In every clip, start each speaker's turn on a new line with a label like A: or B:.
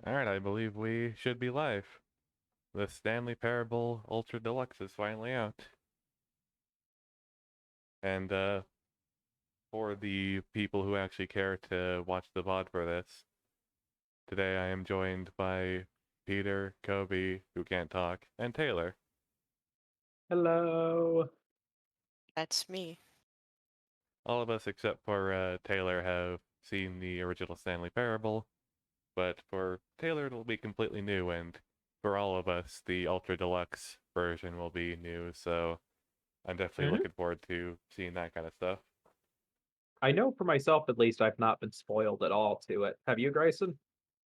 A: Alright, I believe we should be live. The Stanley Parable Ultra Deluxe is finally out. And for the people who actually care to watch the VOD for this, today I am joined by Peter, Kobe, who can't talk, and Taylor.
B: Hello.
C: That's me.
A: All of us except for Taylor have seen the original Stanley Parable, but for Taylor it'll be completely new, and for all of us the Ultra Deluxe version will be new, so I'm definitely
B: Mhm.
A: looking forward to seeing that kind of stuff.
B: I know for myself, at least, I've not been spoiled at all to it. Have you, Grayson?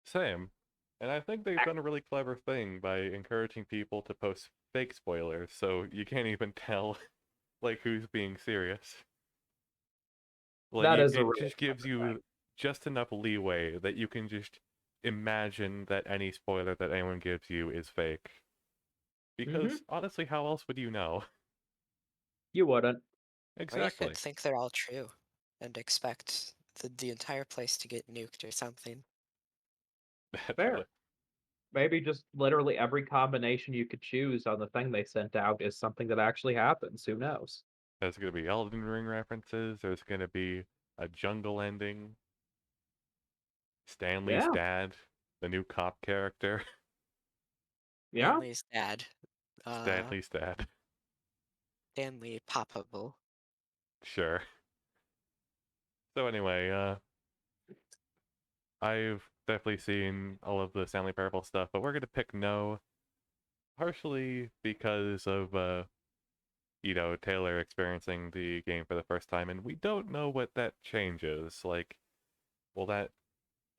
A: Same. And I think they've
B: Ac-
A: done a really clever thing by encouraging people to post fake spoilers, so you can't even tell like who's being serious. Like
B: That is a
A: it
B: really
A: just gives
B: clever thing.
A: you just enough leeway that you can just imagine that any spoiler that anyone gives you is fake.
B: Hmm.
A: Because honestly, how else would you know?
B: You wouldn't.
C: Or you could
A: Exactly.
C: think they're all true and expect the entire place to get nuked or something.
A: Naturally.
B: Fair. Maybe just literally every combination you could choose on the thing they sent out is something that actually happens. Who knows?
A: There's gonna be Elden Ring references, there's gonna be a jungle ending, Stanley's
B: Yeah.
A: dad, the new cop character.
B: Yeah.
C: Stanley's dad. Uh,
A: Stanley's dad.
C: Stanley Poppable.
A: Sure. So anyway, I've definitely seen all of the Stanley Parable stuff, but we're gonna pick no, partially because of Taylor experiencing the game for the first time, and we don't know what that changes. Like, will that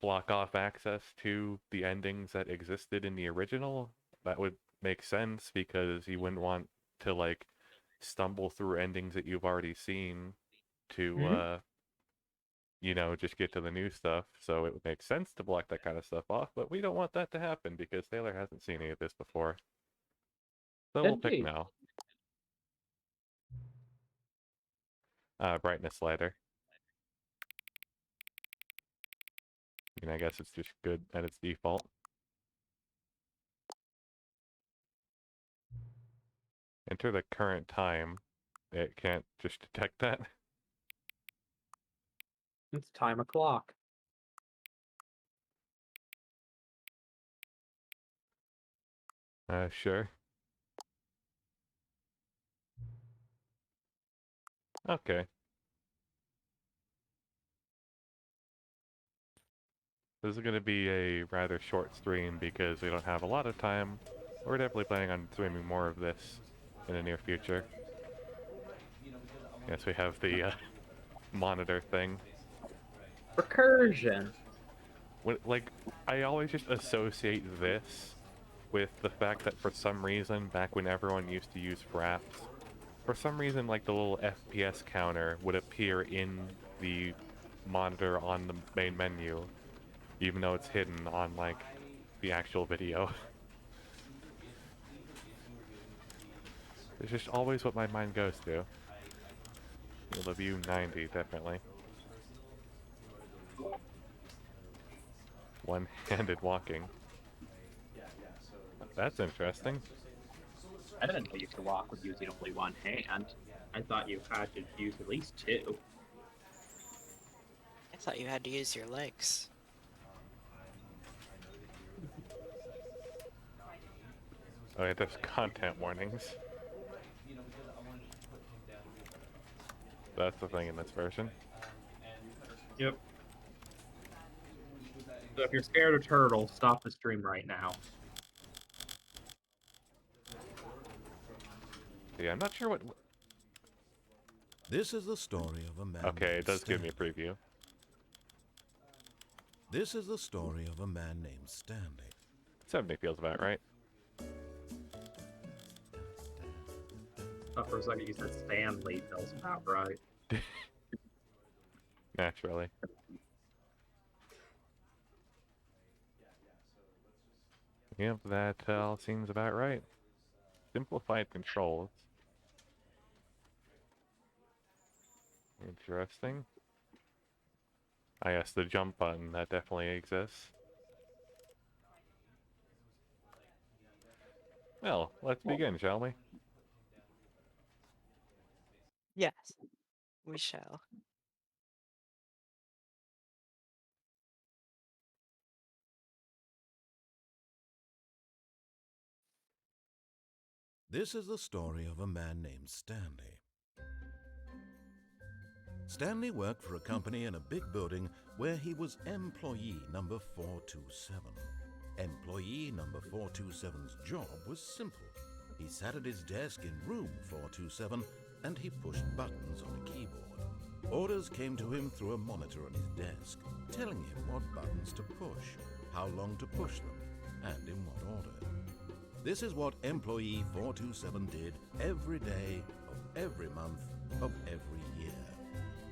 A: block off access to the endings that existed in the original? That would make sense because you wouldn't want to like stumble through endings that you've already seen to
B: Hmm.
A: just get to the new stuff. So it would make sense to block that kind of stuff off, but we don't want that to happen because Taylor hasn't seen any of this before. So we'll pick
B: Indeed.
A: no. Brightness slider. I guess it's just good at its default. Enter the current time. It can't just detect that.
B: It's time o'clock.
A: Sure. Okay. This is going to be a rather short stream because we don't have a lot of time. We're definitely planning on streaming more of this in the near future. Yes, we have the monitor thing.
B: Recursion.
A: Like, I always just associate this with the fact that for some reason, back when everyone used to use fraps, for some reason, like the little FPS counter would appear in the monitor on the main menu, even though it's hidden on like the actual video. It's just always what my mind goes to. The view 90, definitely. One-handed walking. That's interesting.
B: I didn't know you could walk with using only one hand. I thought you had to use at least two.
C: I thought you had to use your legs.
A: Oh yeah, there's content warnings. That's the thing in this version.
B: Yep. So if you're scared of turtles, stop the stream right now.
A: Yeah, I'm not sure what...
D: This is the story of a man
A: Okay, it
D: named
A: does give me a
D: Stanley.
A: preview.
D: This is the story of a man named Stanley.
A: 70 feels about right.
B: Thought for a second you said Stanley feels about right.
A: Naturally. Yep, that all seems about right. Simplified controls. Interesting. I guess the jump button, that definitely exists. Well, let's begin, shall we?
C: Yes, we shall.
D: This is the story of a man named Stanley. Stanley worked for a company in a big building where he was employee number 427. Employee number 427's job was simple. He sat at his desk in room 427 and he pushed buttons on a keyboard. Orders came to him through a monitor on his desk, telling him what buttons to push, how long to push them, and in what order. This is what employee 427 did every day of every month of every year.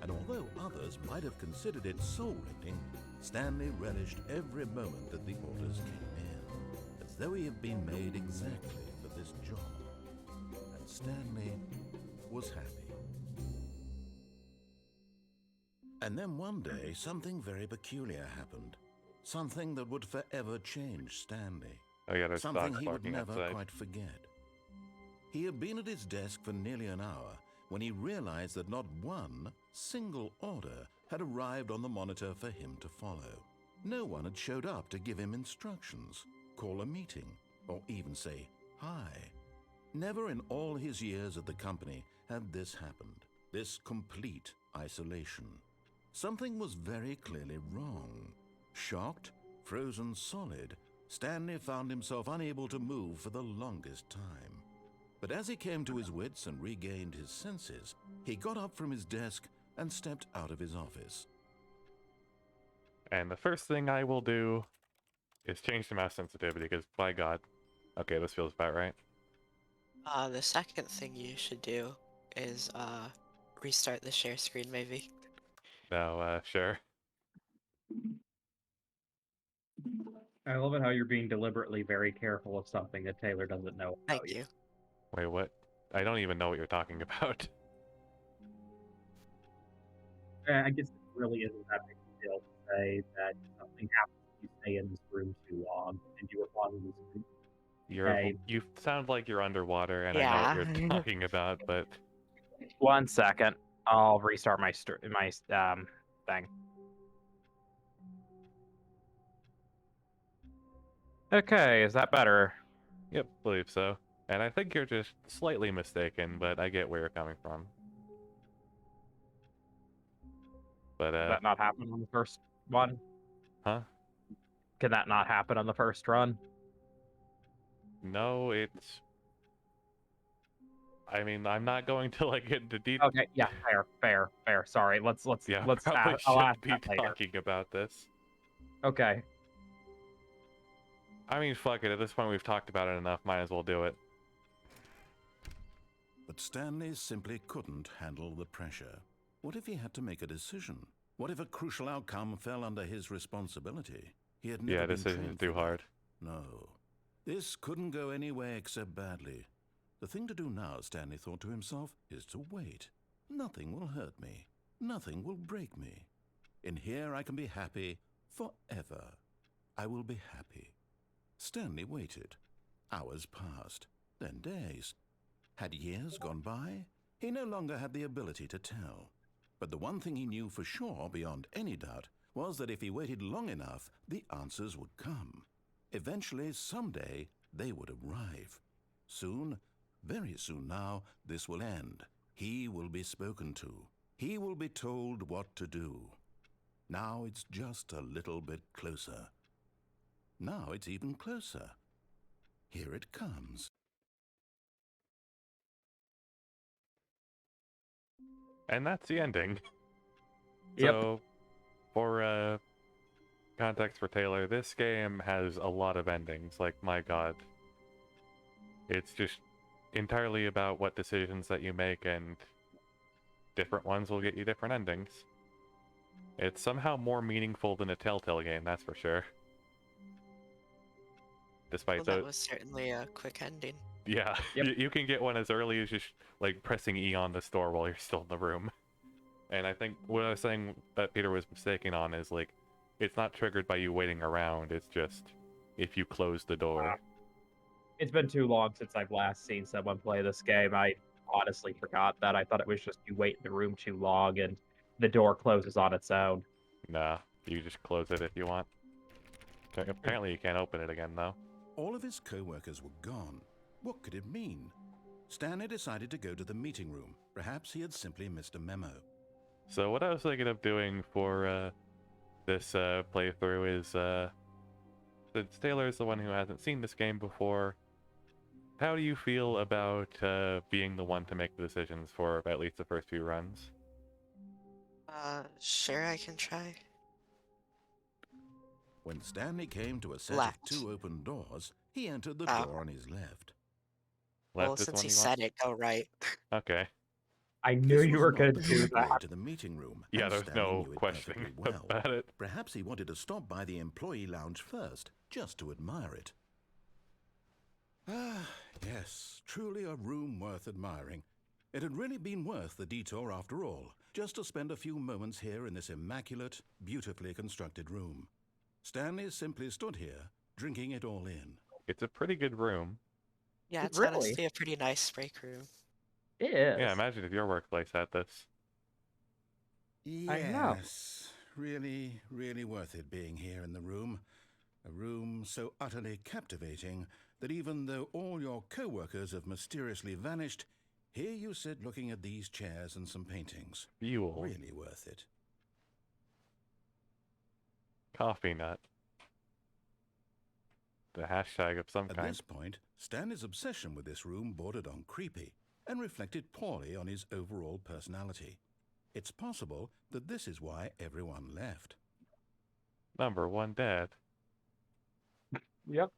D: And although others might have considered it soul-lifting, Stanley relished every moment that the orders came in, as though he had been made exactly for this job. And Stanley was happy. And then one day, something very peculiar happened. Something that would forever change Stanley.
A: Oh yeah, there's
D: Something
A: dogs
D: he would
A: barking
D: never
A: outside.
D: quite forget. He had been at his desk for nearly an hour when he realized that not one single order had arrived on the monitor for him to follow. No one had showed up to give him instructions, call a meeting, or even say hi. Never in all his years at the company had this happened, this complete isolation. Something was very clearly wrong. Shocked, frozen solid, Stanley found himself unable to move for the longest time. But as he came to his wits and regained his senses, he got up from his desk and stepped out of his office.
A: And the first thing I will do is change the mouse sensitivity, because by God. Okay, this feels about right.
C: The second thing you should do is restart the share screen, maybe.
A: No, sure.
B: I love it how you're being deliberately very careful of something that Taylor doesn't know about
C: Thank you.
A: Wait, what? I don't even know what you're talking about.
B: I guess it really isn't that big a deal to say that something happens if you stay in this room too long, and you were wanting this room.
A: You sound like you're underwater, and I know
C: Yeah.
A: what you're talking about, but
B: 1 second. I'll restart my thing. Okay, is that better?
A: yep, believe so. And I think you're just slightly mistaken, but I get where you're coming from. But
B: Did that not happen on the first one?
A: huh?
B: Can that not happen on the first run?
A: No, it's. I mean, I'm not going to like get into deep.
B: Okay, yeah, fair. Sorry, let's
A: Yeah,
B: let's
A: probably
B: I'll ask
A: should be
B: that later.
A: talking about this.
B: Okay.
A: I mean, fuck it. At this point, we've talked about it enough. Might as well do it.
D: But Stanley simply couldn't handle the pressure. What if he had to make a decision? What if a crucial outcome fell under his responsibility? He had never
A: Yeah,
D: been
A: decision's
D: trained
A: too
D: for that.
A: hard.
D: No. This couldn't go any way except badly. The thing to do now, Stanley thought to himself, is to wait. Nothing will hurt me. Nothing will break me. In here I can be happy forever. I will be happy. Stanley waited. Hours passed, then days. Had years gone by? He no longer had the ability to tell. But the one thing he knew for sure, beyond any doubt, was that if he waited long enough, the answers would come. Eventually, someday, they would arrive. Soon, very soon now, this will end. He will be spoken to. He will be told what to do. Now it's just a little bit closer. Now it's even closer. Here it comes.
A: And that's the ending.
B: Yep.
A: So, for context for Taylor, this game has a lot of endings. Like, my god. It's just entirely about what decisions that you make, and different ones will get you different endings. It's somehow more meaningful than a Telltale game, that's for sure. Despite
C: Well,
A: the...
C: that was certainly a quick ending.
A: Yeah,
B: Yep.
A: you can get one as early as just, like, pressing E on the store while you're still in the room. And I think what I was saying that Peter was mistaken on is, like, it's not triggered by you waiting around, it's just if you close the door.
B: It's been too long since I've last seen someone play this game. I honestly forgot that. I thought it was just you wait in the room too long and the door closes on its own.
A: Nah, you just close it if you want. Apparently you can't open it again, though.
D: All of his co-workers were gone. What could it mean? Stanley decided to go to the meeting room. Perhaps he had simply missed a memo.
A: So what I was thinking of doing for this playthrough is, since Taylor is the one who hasn't seen this game before, how do you feel about being the one to make the decisions for at least the first few runs?
C: Sure, I can try.
D: When Stanley came to a set
C: Left.
D: of 2 open doors, he entered the
C: Oh.
D: door on his left.
C: Well,
A: Left is the
C: since
A: one
C: he
A: you
C: said it, go right.
A: want? Okay.
B: I knew
D: This
B: you
D: was
B: were
D: not
B: going
D: the
B: to do
D: right way
B: that.
D: to the meeting room,
A: Yeah,
D: and
A: there's
D: Stanley
A: no
D: knew it
A: questioning
D: perfectly well.
A: about it.
D: Perhaps he wanted to stop by the employee lounge first, just to admire it. Ah, yes, truly a room worth admiring. It had really been worth the detour after all, just to spend a few moments here in this immaculate, beautifully constructed room. Stanley simply stood here, drinking it all in.
A: It's a pretty good room.
C: Yeah, it's
B: Really?
C: honestly a pretty nice break room.
B: It is.
A: Yeah, imagine if your workplace had this.
B: I know.
D: Yes, really, really worth it being here in the room. A room so utterly captivating that even though all your co-workers have mysteriously vanished, here you sit looking at these chairs and some paintings.
A: Fuel.
D: Really worth it.
A: Coffee nut. The hashtag of some
D: At
A: kind.
D: this point, Stanley's obsession with this room bordered on creepy and reflected poorly on his overall personality. It's possible that this is why everyone left.
A: Number 1 dead.
B: Yep.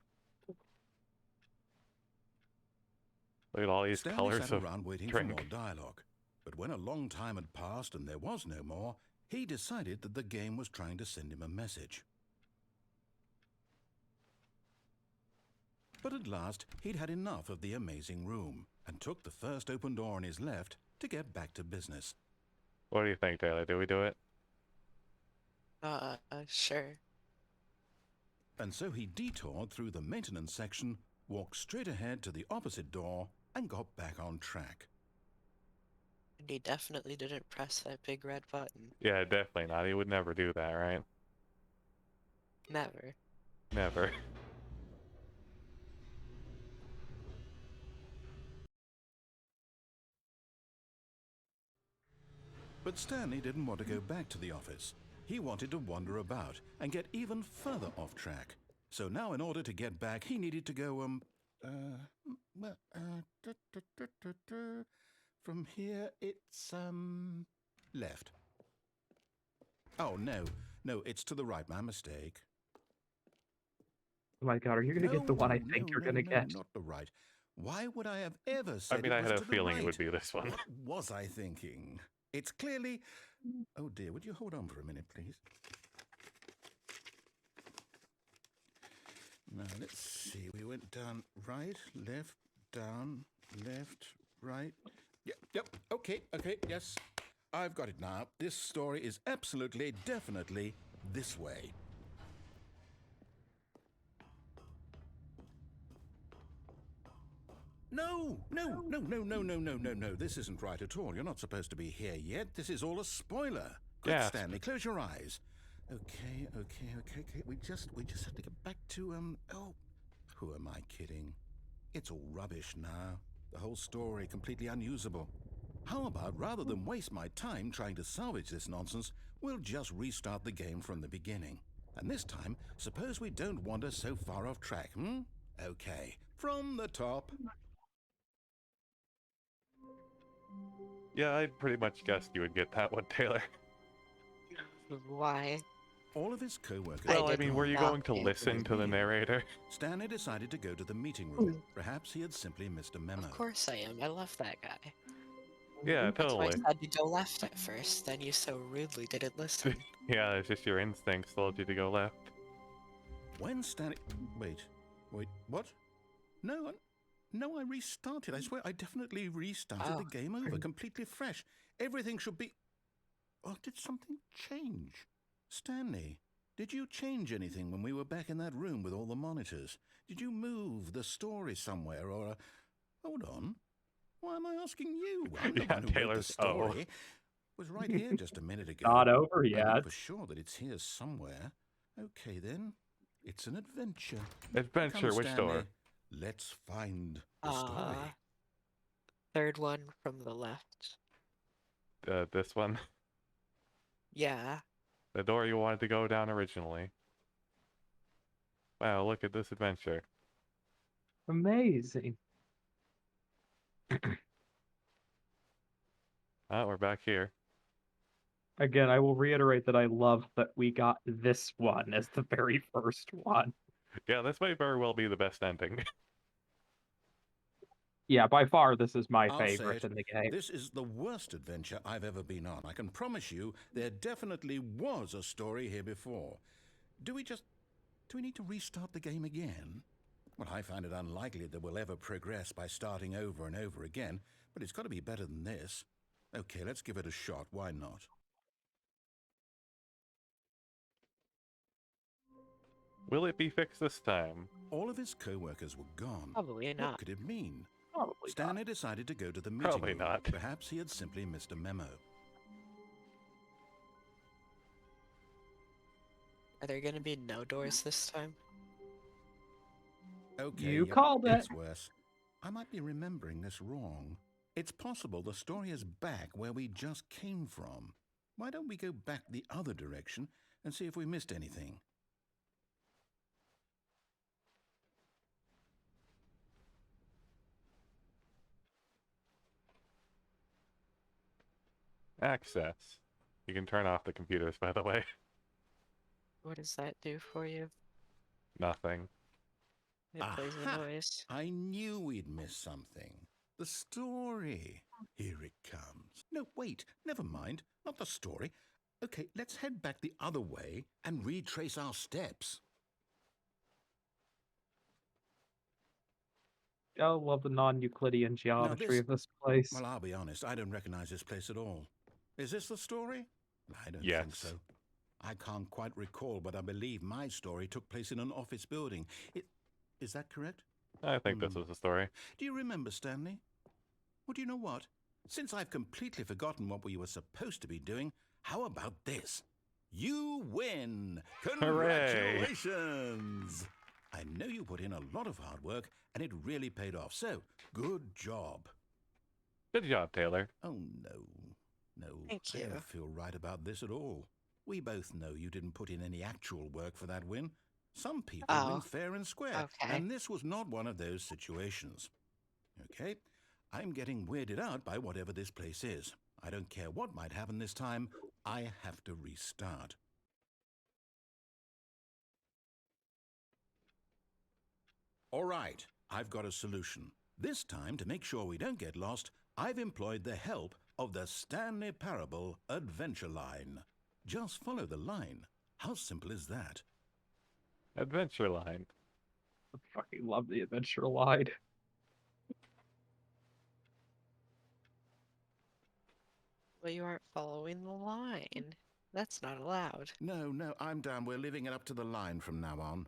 A: Look at all these
D: Stanley
A: colors
D: sat
A: of
D: around waiting
A: drink.
D: for more dialogue. But when a long time had passed and there was no more, he decided that the game was trying to send him a message. But at last, he'd had enough of the amazing room and took the first open door on his left to get back to business.
A: What do you think, Taylor? Do we do it?
C: Sure.
D: And so he detoured through the maintenance section, walked straight ahead to the opposite door, and got back on track.
C: And he definitely didn't press that big red button.
A: Yeah, definitely not. He would never do that, right?
C: Never.
A: Never.
D: But Stanley didn't want to go back to the office. He wanted to wander about and get even further off track. So now in order to get back, he needed to go, from here it's, left. Oh, no, it's to the right, my mistake.
B: Oh my god, are you going to get the one I think you're going to get?
D: Not the right. Why would I have ever said
A: I mean,
D: it
A: I
D: was
A: had a
D: to the
A: feeling
D: right?
A: it would be this one.
D: What was I thinking? It's clearly... Oh dear, would you hold on for a minute, please? Now, let's see. We went down, right, left, down, left, right. Yep, okay, yes. I've got it now. This story is absolutely, definitely this way. No. This isn't right at all. You're not supposed to be here yet. This is all a spoiler. Quick,
A: Yeah.
D: Stanley, close your eyes. Okay. We just have to get back to, oh, who am I kidding? It's all rubbish now. The whole story completely unusable. How about, rather than waste my time trying to salvage this nonsense, we'll just restart the game from the beginning. And this time, suppose we don't wander so far off track, Okay, from the top.
A: Yeah, I pretty much guessed you would get that one, Taylor.
C: Why?
D: All of his co-workers...
A: Well, I
C: did
A: mean, were you
C: not
A: going to
C: think
A: listen to the narrator?
D: Stanley decided to go to the meeting room. Perhaps he had simply missed a memo.
C: Of course I am. I love that guy.
A: Yeah,
C: That's why I
A: totally.
C: said to go left at first, then you so rudely didn't listen.
A: Yeah, it's just your instincts told you to go left.
D: When Stanley... Wait, what? No, I restarted. I swear, I definitely restarted the game over, completely fresh. Everything should be... Oh, did something change? Stanley, Did you change anything when we were back in that room with all the monitors? Did you move the story somewhere or... Hold on. Why am I asking you? I'm the
A: Yeah,
D: one who wrote the
A: Taylor's
D: story. It was right here just a minute ago.
B: Not over
D: I know
B: yet.
D: for sure that it's here somewhere. Okay, then. It's an adventure.
A: Adventure,
D: Come,
A: which
D: Stanley.
A: door?
D: Let's find the story.
C: Third one from the left.
A: This one?
C: Yeah.
A: The door you wanted to go down originally. Wow, look at this adventure.
B: Amazing.
A: Ah, we're back here.
B: Again, I will reiterate that I love that we got this one as the very first one.
A: Yeah, this might very well be the best ending.
B: Yeah, by far, this is my
D: I'll say
B: favorite
D: it.
B: in the game.
D: This is the worst adventure I've ever been on. I can promise you there definitely was a story here before. Do we need to restart the game again? Well, I find it unlikely that we'll ever progress by starting over and over again, but it's got to be better than this. Okay, let's give it a shot. Why not?
A: Will it be fixed this time?
D: All of his co-workers were gone.
C: Probably
D: What
C: not.
D: could it mean?
B: Probably
D: Stanley decided to go to the meeting
A: Probably
D: room.
A: not.
D: Perhaps he had simply missed a memo.
C: Are there gonna be no doors this time?
D: Okay,
B: You
D: yep,
B: called it.
D: it's worse. I might be remembering this wrong. It's possible the story is back where we just came from. Why don't we go back the other direction and see if we missed anything?
A: Access. You can turn off the computers, by the way.
C: What does that do for you?
A: Nothing.
C: It plays a
D: Aha!
C: noise.
D: I knew we'd miss something. The story. Here it comes. No, wait, never mind. Not the story. Okay, let's head back the other way and retrace our steps.
B: I love the non-Euclidean geometry
D: this-
B: of this place.
D: Well, I'll be honest, I don't recognize this place at all. Is this the story? I don't think
A: Yes.
D: so. I can't quite recall, but I believe my story took place in an office building. Is that correct?
A: I think this was the story.
D: Do you remember, Stanley? Well, do you know what? Since I've completely forgotten what we were supposed to be doing, how about this? You win!
A: Hooray!
D: Congratulations! I know you put in a lot of hard work, and it really paid off, so good job.
A: Good job, Taylor.
D: Oh, no. No,
C: Thank
D: I
C: you.
D: don't feel right about this at all. We both know you didn't put in any actual work for that win. Some people win
C: Oh.
D: fair and square,
C: Okay.
D: and this was not one of those situations. Okay? I'm getting weirded out by whatever this place is. I don't care what might happen this time. I have to restart. All right, I've got a solution. This time, to make sure we don't get lost, I've employed the help of the Stanley Parable Adventure Line. Just follow the line. How simple is that?
A: Adventure line.
B: I fucking love the adventure line.
C: Well, you aren't following the line. That's not allowed.
D: No, I'm done. We're leaving it up to the line from now on.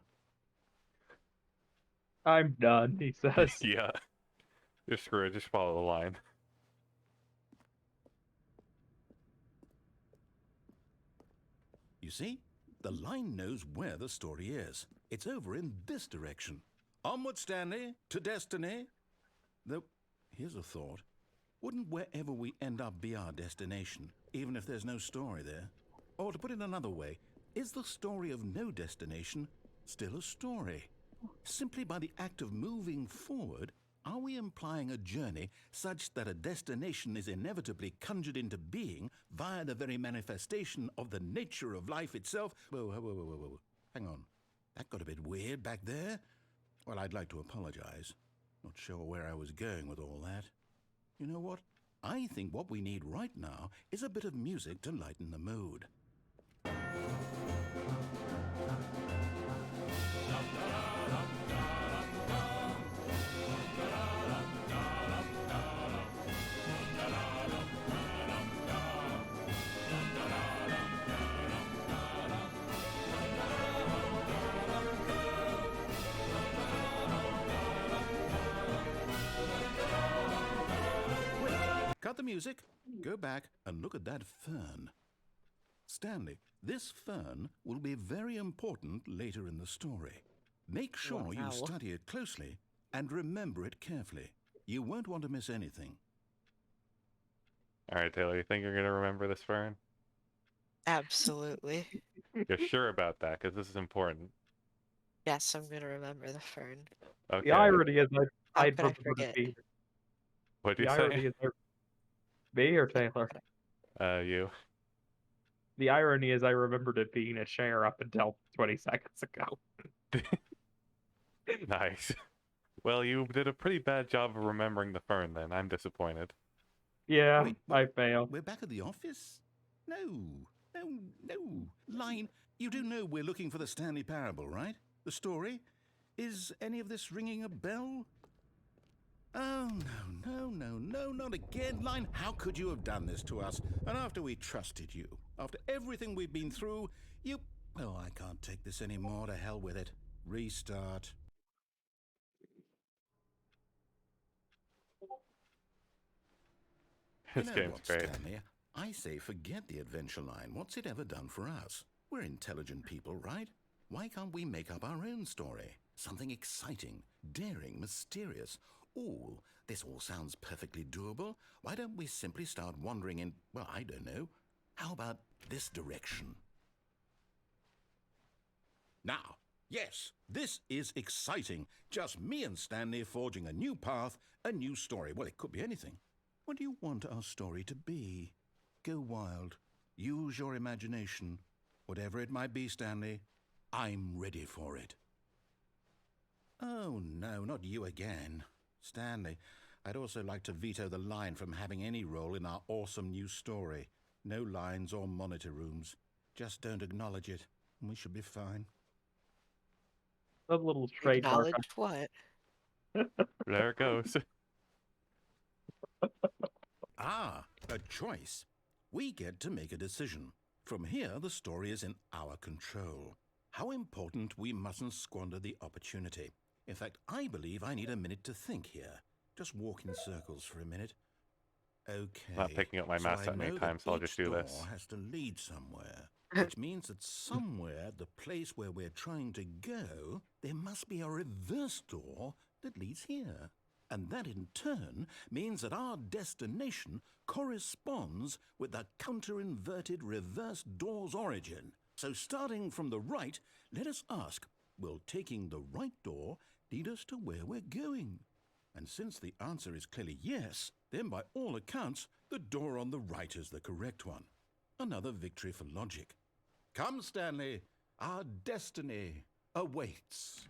B: I'm done, he says.
A: Yeah. Just screw it, just follow the line.
D: You see? The line knows where the story is. It's over in this direction. Onward, Stanley, to destiny. Though, here's a thought. Wouldn't wherever we end up be our destination, even if there's no story there? Or to put it another way, is the story of no destination still a story? Simply by the act of moving forward, are we implying a journey such that a destination is inevitably conjured into being via the very manifestation of the nature of life itself? Whoa. Hang on. That got a bit weird back there. Well, I'd like to apologize. Not sure where I was going with all that. You know what? I think what we need right now is a bit of music to lighten the mood. music. Go back and look at that fern. Stanley, this fern will be very important later in the story. Make sure you
C: Wow.
D: study it closely and remember it carefully. You won't want to miss anything.
A: All right, Taylor, you think you're gonna remember this fern?
C: Absolutely.
A: You're sure about that? Because this is important.
C: Yes, I'm gonna remember the fern.
A: Okay.
B: The irony is
C: How
B: I'd
C: could I
B: remember to
C: forget?
B: be.
A: What'd
B: The
A: you
B: irony
A: say?
B: is me or Taylor.
A: You.
B: The irony is I remembered it being a chair up until 20 seconds ago.
A: Nice. Well, you did a pretty bad job of remembering the fern then. I'm disappointed.
B: Yeah,
D: Wait,
B: I failed.
D: we're back at the office? No. Line, you do know we're looking for the Stanley Parable, right? The story? Is any of this ringing a bell? Oh, no, not again. Line, how could you have done this to us? And after we trusted you, after everything we've been through, you... Oh, I can't take this anymore. To hell with it. Restart.
A: This
D: You know
A: game's
D: what,
A: great.
D: Stanley? I say forget the adventure line. What's it ever done for us? We're intelligent people, right? Why can't we make up our own story? Something exciting, daring, mysterious. Ooh, this all sounds perfectly doable. Why don't we simply start wandering in, well, I don't know. How about this direction? Now, yes, this is exciting. Just me and Stanley forging a new path, a new story. Well, it could be anything. What do you want our story to be? Go wild. Use your imagination. Whatever it might be, Stanley, I'm ready for it. Oh, no, not you again. Stanley, I'd also like to veto the line from having any role in our awesome new story. No lines or monitor rooms. Just don't acknowledge it, and we should be fine.
B: A little trademark.
C: Acknowledge what?
A: There it goes.
D: Ah, a choice. We get to make a decision. From here, the story is in our control. How important we mustn't squander the opportunity. In fact, I believe I need a minute to think here. Just walk in circles for a minute. Okay.
A: Not picking up my
D: so
A: mouse
D: I
A: that many
D: know
A: times,
D: that
A: so I'll
D: each
A: just do
D: door
A: this.
D: has to lead somewhere, which means that somewhere, the place where we're trying to go, there must be a reverse door that leads here. And that in turn means that our destination corresponds with the counter-inverted reverse door's origin. So starting from the right, let us ask, will taking the right door lead us to where we're going? And since the answer is clearly yes, then by all accounts, the door on the right is the correct one. Another victory for logic. Come, Stanley, our destiny awaits.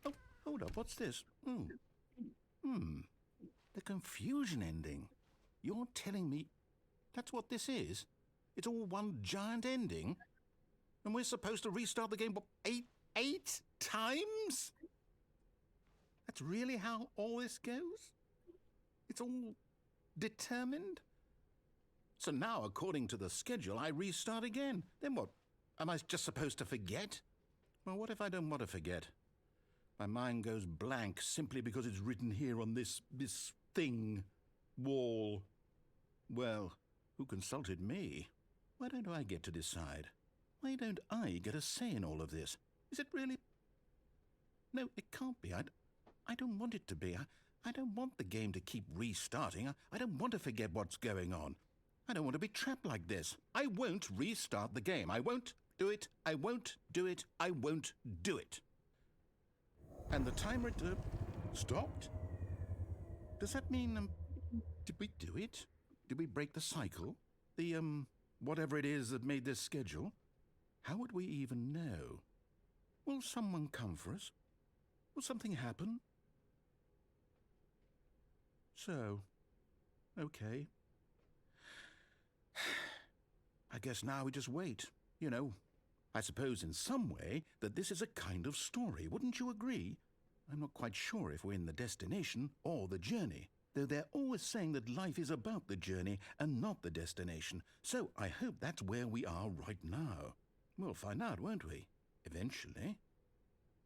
D: Oh, hold up, what's this? The confusion ending. You're telling me that's what this is? It's all one giant ending? And we're supposed to restart the game, what, eight times? That's really how all this goes? It's all determined? So now, according to the schedule, I restart again. Then what? Am I just supposed to forget? Well, what if I don't want to forget? My mind goes blank simply because it's written here on this thing, wall. Well, who consulted me? Why don't I get to decide? Why don't I get a say in all of this? Is it really? No, it can't be. I don't want it to be. I don't want the game to keep restarting. I don't want to forget what's going on. I don't want to be trapped like this. I won't restart the game. I won't do it. I won't do it. I won't do it. And the timer stopped? Does that mean, did we do it? Did we break the cycle? The, whatever it is that made this schedule? How would we even know? Will someone come for us? Will something happen? So, okay. I guess now we just wait. You know, I suppose in some way that this is a kind of story, wouldn't you agree? I'm not quite sure if we're in the destination or the journey, though they're always saying that life is about the journey and not the destination. So I hope that's where we are right now. We'll find out, won't we? Eventually.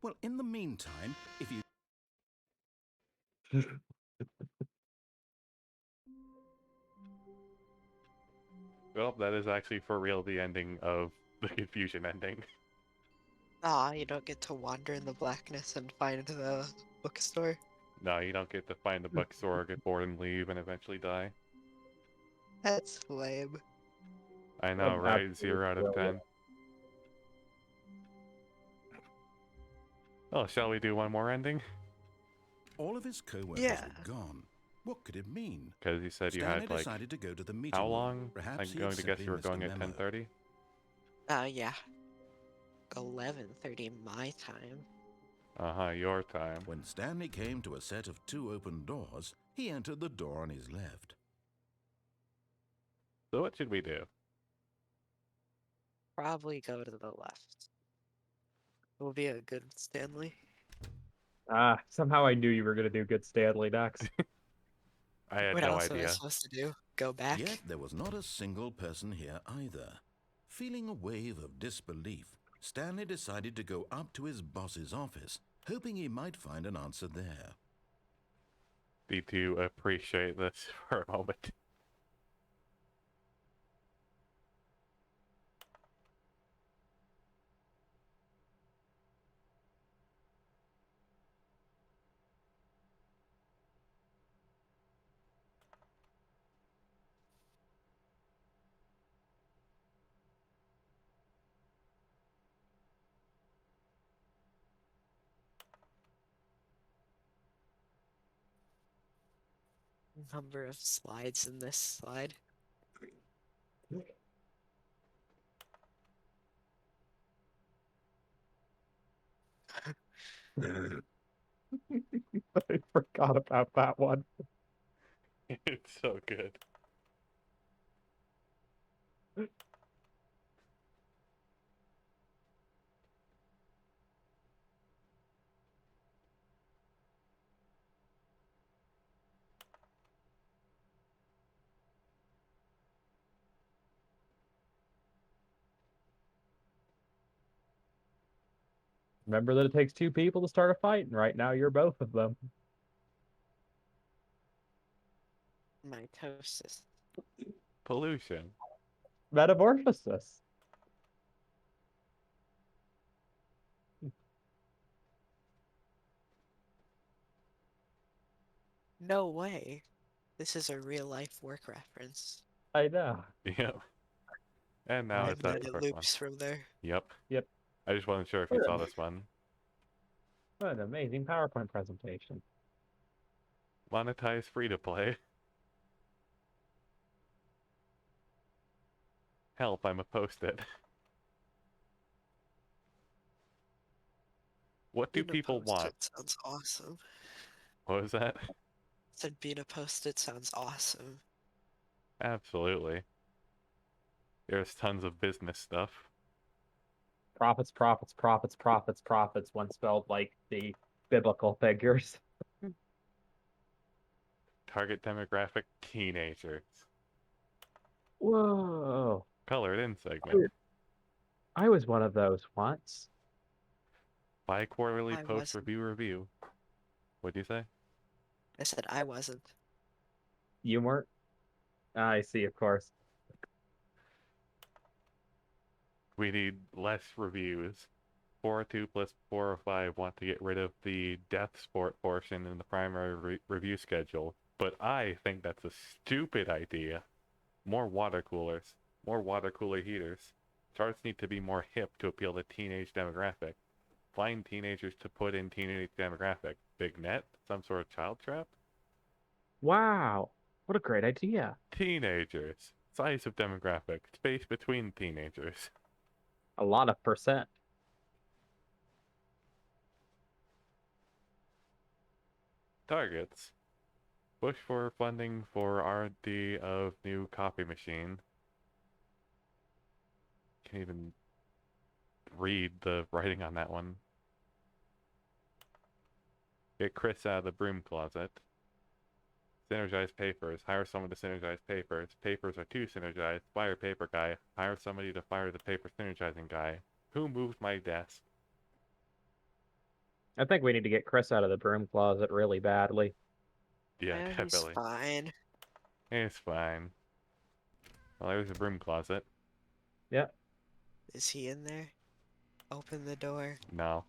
D: Well, in the meantime, if you
A: Well, that is actually for real the ending of the confusion ending.
C: Ah, you don't get to wander in the blackness and find the bookstore.
A: No, you don't get to find the bookstore, get bored and leave, and eventually die.
C: That's lame.
A: I know, right?
B: Absolutely
A: 0 out of
B: brilliant.
A: 10. Oh, shall we do one more ending?
D: All of his co-workers
C: Yeah.
D: were gone. What could it mean?
A: Because you said you
D: Stanley
A: had, like,
D: decided to go to the meeting
A: how
D: room.
A: long?
D: Perhaps
A: I'm
D: he
A: going
D: had
A: to guess
D: simply
A: you were
D: missed a
A: going at
D: memo.
A: 10:30?
C: Yeah. 11:30 my time.
A: Uh-huh, your time.
D: When Stanley came to a set of 2 open doors, he entered the door on his left.
A: So what should we do?
C: Probably go to the left. Will be a good Stanley.
B: Somehow I knew you were gonna do good Stanley next.
A: I had
C: What
A: no
C: else am I
A: idea.
C: supposed to do? Go back?
D: Yet there was not a single person here either. Feeling a wave of disbelief, Stanley decided to go up to his boss's office, hoping he might find an answer there.
A: Need to appreciate this for a moment.
C: Number of slides in this slide.
B: I forgot about that one.
A: It's so good.
B: Remember that it takes 2 people to start a fight, and right now you're both of them.
C: Mitosis.
A: Pollution.
B: Metamorphosis.
C: No way. This is a real life work reference.
B: I know.
A: Yep. And now
C: And
A: it's
C: then
A: that
C: it
A: quick one.
C: loops from there.
A: Yep.
B: Yep.
A: I just wasn't sure if you saw this one.
B: What an amazing PowerPoint presentation.
A: Monetize free to play. Help, I'm a post-it. What do
C: Being a
A: people want?
C: post-it sounds awesome.
A: What was that?
C: Said being a post-it sounds awesome.
A: Absolutely. There's tons of business stuff.
B: Profits, profits, profits, profits, profits, when spelled like the biblical figures.
A: Target demographic, teenagers.
B: Whoa.
A: Colored in segment.
B: I was one of those once.
A: Bi-quarterly
C: I
A: post-review review. What'd you say?
C: I said I wasn't.
B: You weren't? I see, of course.
A: We need less reviews. 402 plus 405 want to get rid of the death sport portion in the primary review schedule, but I think that's a stupid idea. More water coolers. More water cooler heaters. Charts need to be more hip to appeal to teenage demographic. Find teenagers to put in teenage demographic. Big net? Some sort of child trap?
B: Wow. What a great idea.
A: Teenagers. Size of demographic. Space between teenagers.
B: A lot of percent.
A: Targets. Push for funding for R&D of new copy machine. Can't even read the writing on that one. Get Chris out of the broom closet. Synergize papers. Hire someone to synergize papers. Papers are too synergized. Fire paper guy. Hire somebody to fire the paper synergizing guy. Who moved my desk?
B: I think we need to get Chris out of the broom closet really badly.
A: Yeah,
C: He's
A: definitely.
C: fine.
A: It's fine. Well, there's a broom closet.
B: Yep.
C: Is he in there? Open the door.
A: No.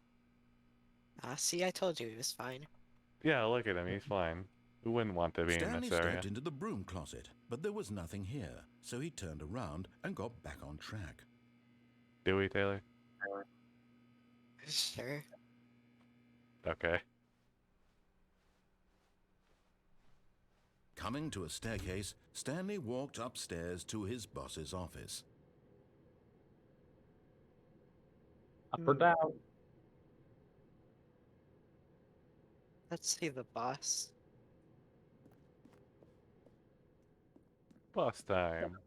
C: Ah, see, I told you he was fine.
A: Yeah, look at him. He's fine. Who wouldn't want to be in
D: Stanley
A: this area?
D: stepped into the broom closet, but there was nothing here, so he turned around and got back on track.
A: Do we, Taylor?
C: Sure.
A: Okay.
D: Coming to a staircase, Stanley walked upstairs to his boss's office.
B: Up or down?
C: Let's see the boss.
A: Boss time.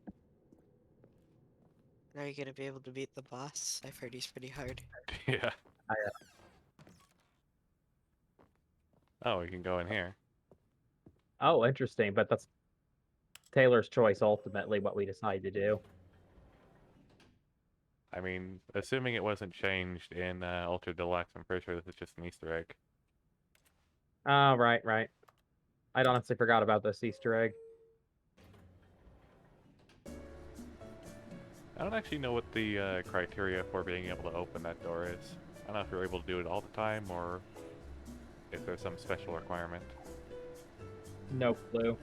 C: Are you gonna be able to beat the boss? I've heard he's pretty hard.
A: Yeah. Oh, we can go in here.
B: Oh, interesting. But that's Taylor's choice, ultimately, what we decide to do.
A: I mean, assuming it wasn't changed in Ultra Deluxe, I'm pretty sure this is just an Easter egg.
B: Oh, right, right. I'd honestly forgot about this Easter egg.
A: I don't actually know what the criteria for being able to open that door is. I don't know if you're able to do it all the time or if there's some special requirement.
B: No clue.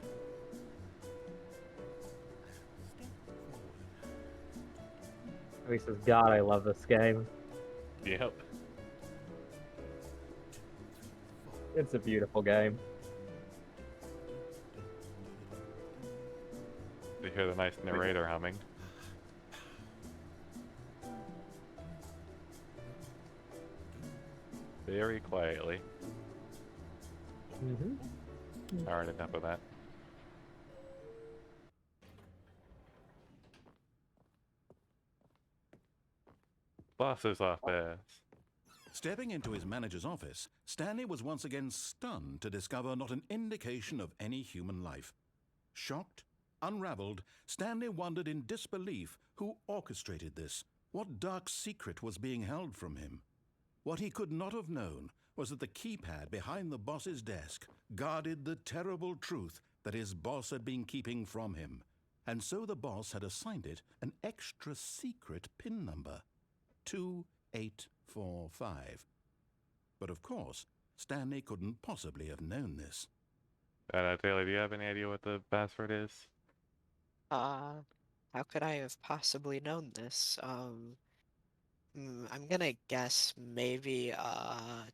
B: He says, God, I love this game.
A: Yep.
B: It's a beautiful game.
A: You hear the nice narrator humming. Very quietly.
B: Mm-hmm.
A: Alright, enough of that. Boss's office.
D: Stepping into his manager's office, Stanley was once again stunned to discover not an indication of any human life. Shocked, unraveled, Stanley wondered in disbelief who orchestrated this, what dark secret was being held from him. What he could not have known was that the keypad behind the boss's desk guarded the terrible truth that his boss had been keeping from him, and so the boss had assigned it an extra secret PIN number, 2845. But of course, Stanley couldn't possibly have known this.
A: Taylor, do you have any idea what the password is?
C: How could I have possibly known this? I'm gonna guess maybe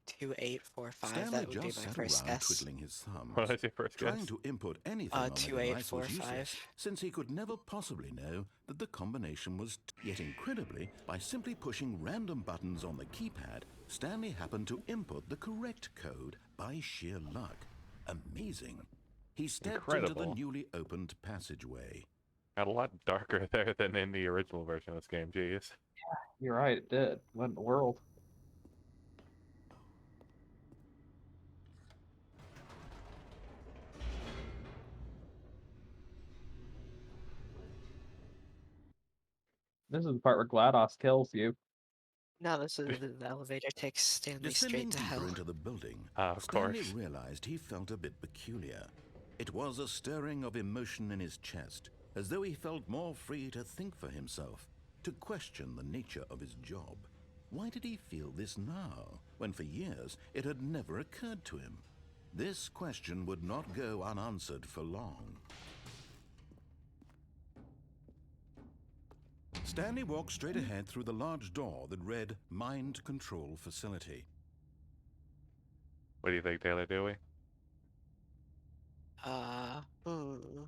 C: 2845.
D: Stanley
C: That would be
D: just
C: my
D: sat
C: first
D: around
C: guess.
D: twiddling his thumbs.
A: What was your first guess?
D: Trying to input anything on the device was
C: 2845.
D: useless, since he could never possibly know that the combination was yet incredibly, by simply pushing random buttons on the keypad, Stanley happened to input the correct code by sheer luck. Amazing. He stepped into the
A: Incredible.
D: newly opened passageway.
A: Got a lot darker there than in the original version of this game, jeez.
B: You're right, it did. What in the world? This is the part where GLaDOS kills you.
C: No, this is the elevator takes Stanley
D: Descending
C: straight to
D: deeper
C: hell.
D: into the building,
A: Of
D: Stanley
A: course.
D: realized he felt a bit peculiar. It was a stirring of emotion in his chest, as though he felt more free to think for himself, to question the nature of his job. Why did he feel this now, when for years it had never occurred to him? This question would not go unanswered for long. Stanley walked straight ahead through the large door that read Mind Control Facility.
A: What do you think, Taylor, do we?
C: Hmm.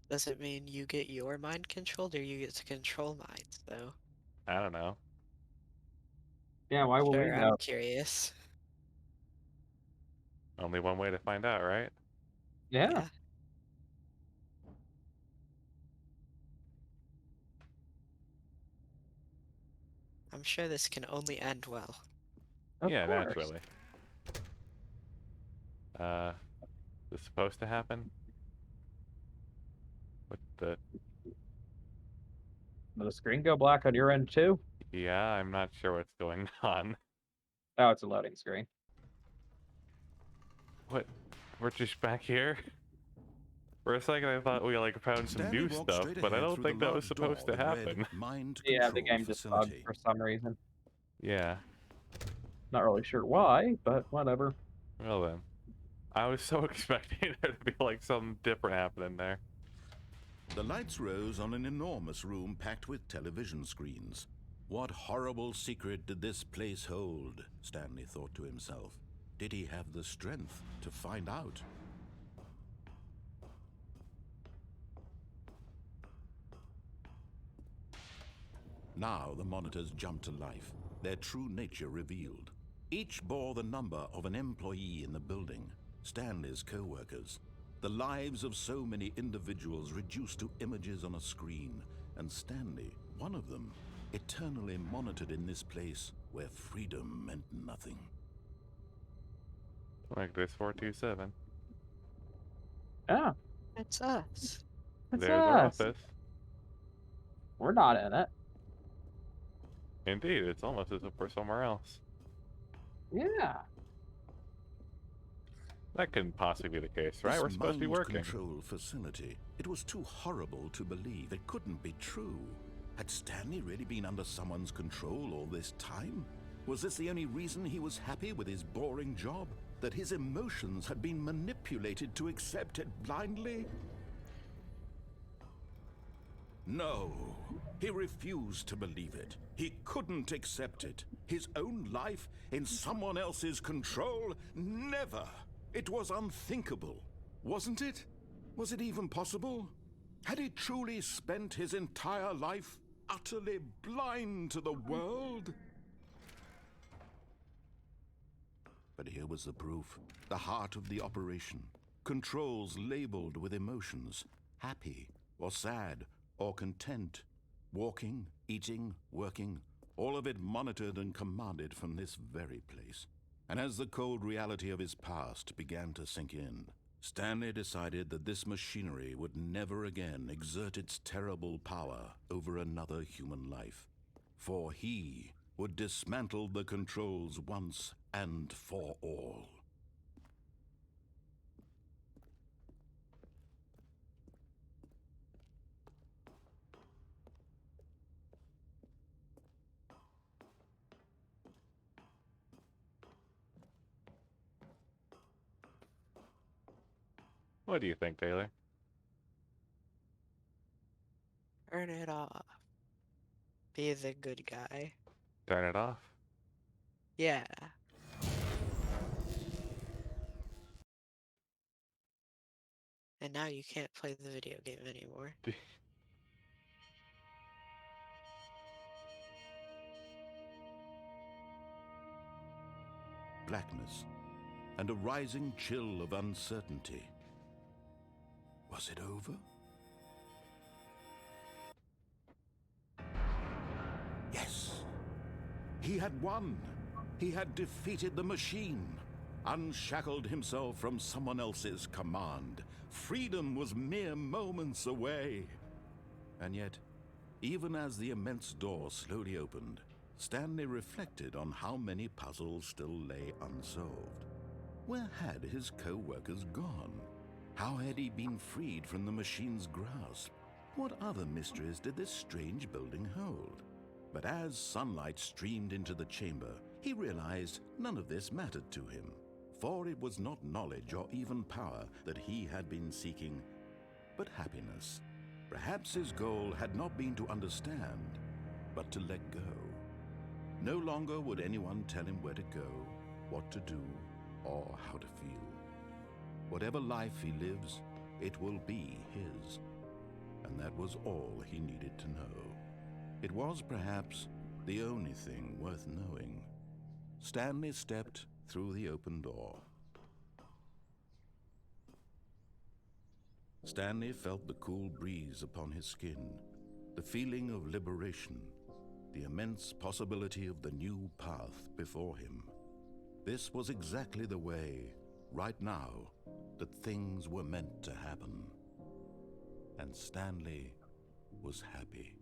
C: Does it mean you get your mind controlled or you get to control minds, though?
A: I don't know.
B: Yeah, why will we
C: Sure,
B: know?
C: I'm curious.
A: Only one way to find out, right?
B: Yeah.
C: I'm sure this can only end well.
B: Of
A: Yeah,
B: course.
A: naturally. Is this supposed to happen? What the...
B: Will the screen go black on your end too?
A: Yeah, I'm not sure what's going on.
B: Oh, it's a loading screen.
A: What? We're just back here? For a second, I thought we like found some
D: Stanley
A: new
D: walked
A: stuff,
D: straight
A: but I
D: ahead
A: don't
D: through the
A: think that was
D: large door
A: supposed to
D: that read
A: happen.
D: Mind
B: Yeah, the
D: Control
B: game just bugged
D: Facility.
B: for some reason.
A: Yeah.
B: Not really sure why, but whatever.
A: Well then, I was so expecting there to be like something different happening there.
D: The lights rose on an enormous room packed with television screens. What horrible secret did this place hold? Stanley thought to himself. Did he have the strength to find out? Now the monitors jumped to life, their true nature revealed. Each bore the number of an employee in the building, Stanley's co-workers. The lives of so many individuals reduced to images on a screen, and Stanley, one of them, eternally monitored in this place where freedom meant nothing.
A: Like this 427.
B: Yeah,
C: It's us.
B: it's
A: There's our
B: us.
A: office.
B: We're not in it.
A: Indeed, it's almost as if we're somewhere else.
B: Yeah.
A: That couldn't possibly be the case, right?
D: This
A: We're supposed to be
D: mind
A: working.
D: control facility, it was too horrible to believe. It couldn't be true. Had Stanley really been under someone's control all this time? Was this the only reason he was happy with his boring job? That his emotions had been manipulated to accept it blindly? No, he refused to believe it. He couldn't accept it. His own life in someone else's control? Never! It was unthinkable, wasn't it? Was it even possible? Had he truly spent his entire life utterly blind to the world? But here was the proof, the heart of the operation. Controls labeled with emotions, happy or sad or content. Walking, eating, working, all of it monitored and commanded from this very place. And as the cold reality of his past began to sink in, Stanley decided that this machinery would never again exert its terrible power over another human life. For he would dismantle the controls once and for all.
A: What do you think, Taylor?
C: Turn it off. Be the good guy.
A: Turn it off?
C: Yeah. And now you can't play the video game anymore.
D: Blackness and a rising chill of uncertainty. Was it over? Yes. He had won. He had defeated the machine, unshackled himself from someone else's command. Freedom was mere moments away. And yet, even as the immense door slowly opened, Stanley reflected on how many puzzles still lay unsolved. Where had his co-workers gone? How had he been freed from the machine's grasp? What other mysteries did this strange building hold? But as sunlight streamed into the chamber, he realized none of this mattered to him, for it was not knowledge or even power that he had been seeking, but happiness. Perhaps his goal had not been to understand, but to let go. No longer would anyone tell him where to go, what to do, or how to feel. Whatever life he lives, it will be his. And that was all he needed to know. It was perhaps the only thing worth knowing. Stanley stepped through the open door. Stanley felt the cool breeze upon his skin, the feeling of liberation, the immense possibility of the new path before him. This was exactly the way, right now, that things were meant to happen. And Stanley was happy.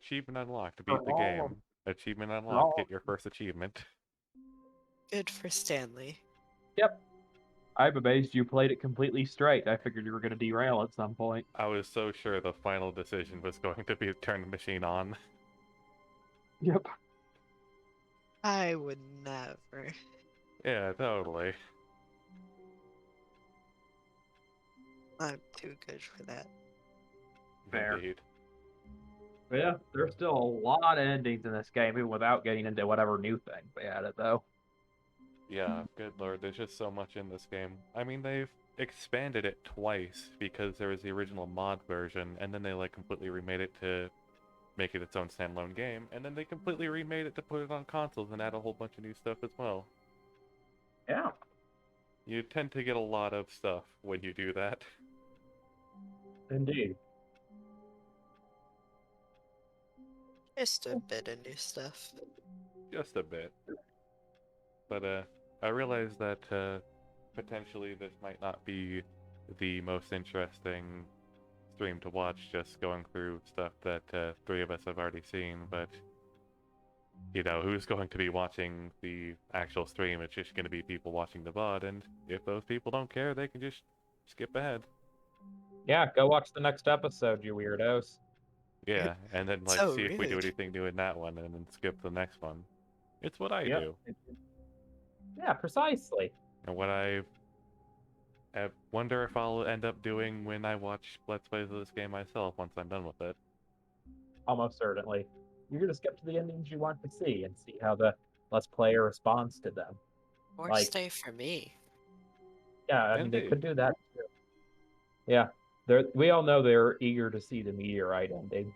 A: Achievement unlocked.
B: For
A: Beat the
B: all of-
A: game. Achievement
B: for
A: unlocked.
B: all
A: Get your first achievement.
C: Good for Stanley.
B: Yep. I'm amazed you played it completely straight. I figured you were going to derail at some point.
A: I was so sure the final decision was going to be to turn the machine on.
B: Yep.
C: I would never.
A: Yeah, totally.
C: I'm too good for that.
B: Fair.
A: Indeed.
B: But yeah, there's still a lot of endings in this game, even without getting into whatever new things they added, though.
A: Yeah, good lord, there's just so much in this game. I mean, they've expanded it twice because there was the original mod version, and then they like completely remade it to make it its own standalone game, and then they completely remade it to put it on consoles and add a whole bunch of new stuff as well.
B: Yeah.
A: You tend to get a lot of stuff when you do that.
B: Indeed.
C: Just a bit of new stuff.
A: Just a bit. But I realize that potentially this might not be the most interesting stream to watch, just going through stuff that three of us have already seen, but you know, who's going to be watching the actual stream? It's just going to be people watching the VOD, and if those people don't care, they can just skip ahead.
B: Yeah, go watch the next episode, you weirdos.
A: Yeah, and then like
C: So
A: see if we do
C: rude.
A: anything new in that one, and then skip the next one. It's what I
B: Yep.
A: do,
B: Yeah, precisely.
A: and what I wonder if I'll end up doing when I watch Let's Plays of this game myself once I'm done with it.
B: Almost certainly. You're going to skip to the endings you want to see and see how the Let's Player responds to them.
C: Or
B: Like-
C: stay for me.
B: Yeah, I mean, they
A: Indeed.
B: could do that too. Yeah, we all know they're eager to see the meteorite ending.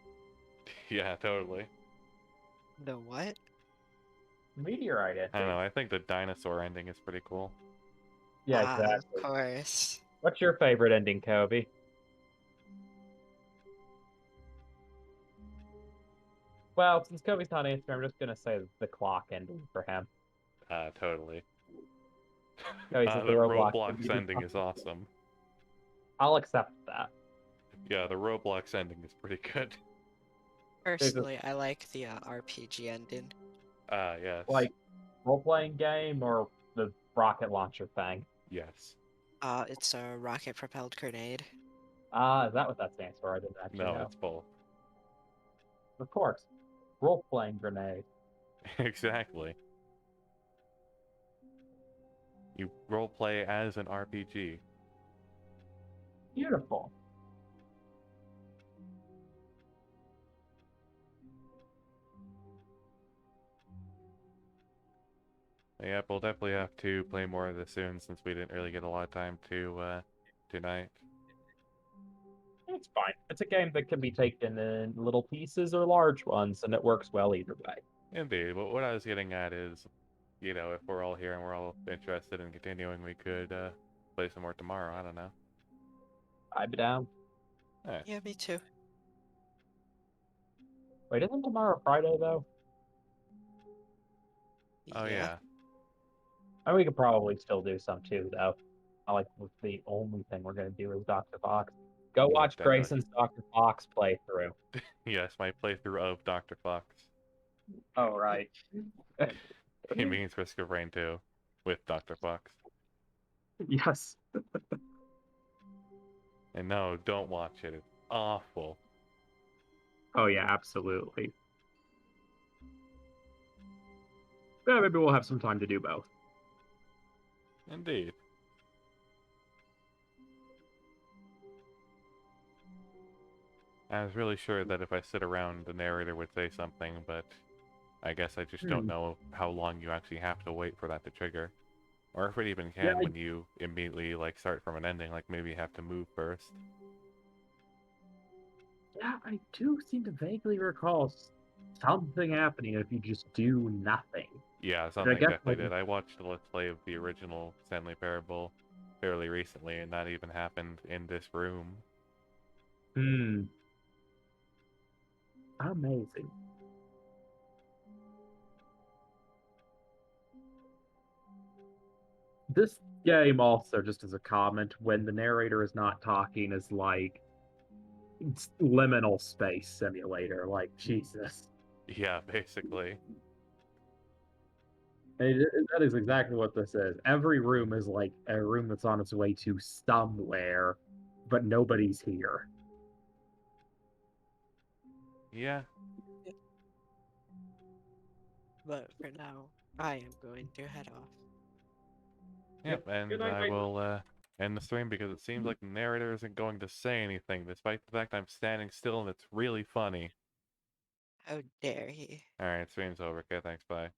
A: Yeah, totally.
C: The what?
B: Meteorite ending.
A: I don't know. I think the dinosaur ending is pretty cool.
B: Yeah,
C: Ah,
B: exactly.
C: Of course.
B: What's your favorite ending, Kobe? Well, since Kobe's not answering, I'm just gonna say the clock ending for him.
A: Totally.
B: Oh, he says
A: The
B: the Roblox
A: Roblox ending is awesome.
B: I'll accept that.
A: Yeah, the Roblox ending is pretty good.
C: Personally, I like the RPG ending.
A: Yes.
B: Like role-playing game or the rocket launcher thing.
A: Yes.
C: It's a rocket-propelled grenade.
B: Ah, is that what that stands for? I didn't actually
A: No,
B: know.
A: it's both.
B: Of course, role-playing grenade.
A: Exactly. You roleplay as an RPG.
B: Beautiful.
A: Yep, we'll definitely have to play more of this soon since we didn't really get a lot of time to tonight.
B: It's fine. It's a game that can be taken in little pieces or large ones, and it works well either way.
A: Indeed, but what I was getting at is, you know, if we're all here and we're all interested in continuing, we could play some more tomorrow. I don't know.
B: I'd be down.
A: Nice.
C: Yeah, me too.
B: Wait, isn't tomorrow Friday though?
A: Oh yeah.
B: I mean, we could probably still do some too, though. I like the only thing we're gonna do is Dr. Fox. Go
A: Yeah,
B: watch
A: definitely.
B: Grayson's Dr. Fox playthrough.
A: Yes, my playthrough of Dr. Fox.
B: Oh right.
A: He means Risk of Rain 2 with Dr. Fox.
B: Yes.
A: And no, don't watch it. It's awful.
B: Oh yeah, absolutely. Yeah, maybe we'll have some time to do both.
A: Indeed. I was really sure that if I sit around, the narrator would say something, but I guess I just don't know how long you actually have to wait for that to trigger. Or if it even can
B: Yeah,
A: when you immediately like start from an ending, like maybe you have to move first.
B: Yeah, I do seem to vaguely recall something happening if you just do nothing.
A: Yeah, something
B: guess,
A: definitely
B: like-
A: did. I watched a Let's Play of the original Stanley Parable fairly recently, and that even happened in this room.
B: Amazing. This game also, just as a comment, when the narrator is not talking, is like liminal space simulator. Like, Jesus.
A: Yeah, basically.
B: That is exactly what this is. Every room is like a room that's on its way to somewhere, but nobody's here.
A: Yeah.
C: But for now, I am going to head off.
A: Yep,
B: Good
A: and
B: night,
A: I
B: mate.
A: will end the stream because it seems like the narrator isn't going to say anything, despite the fact I'm standing still and it's really funny.
C: How dare he?
A: Alright, stream's over. Okay, thanks, bye.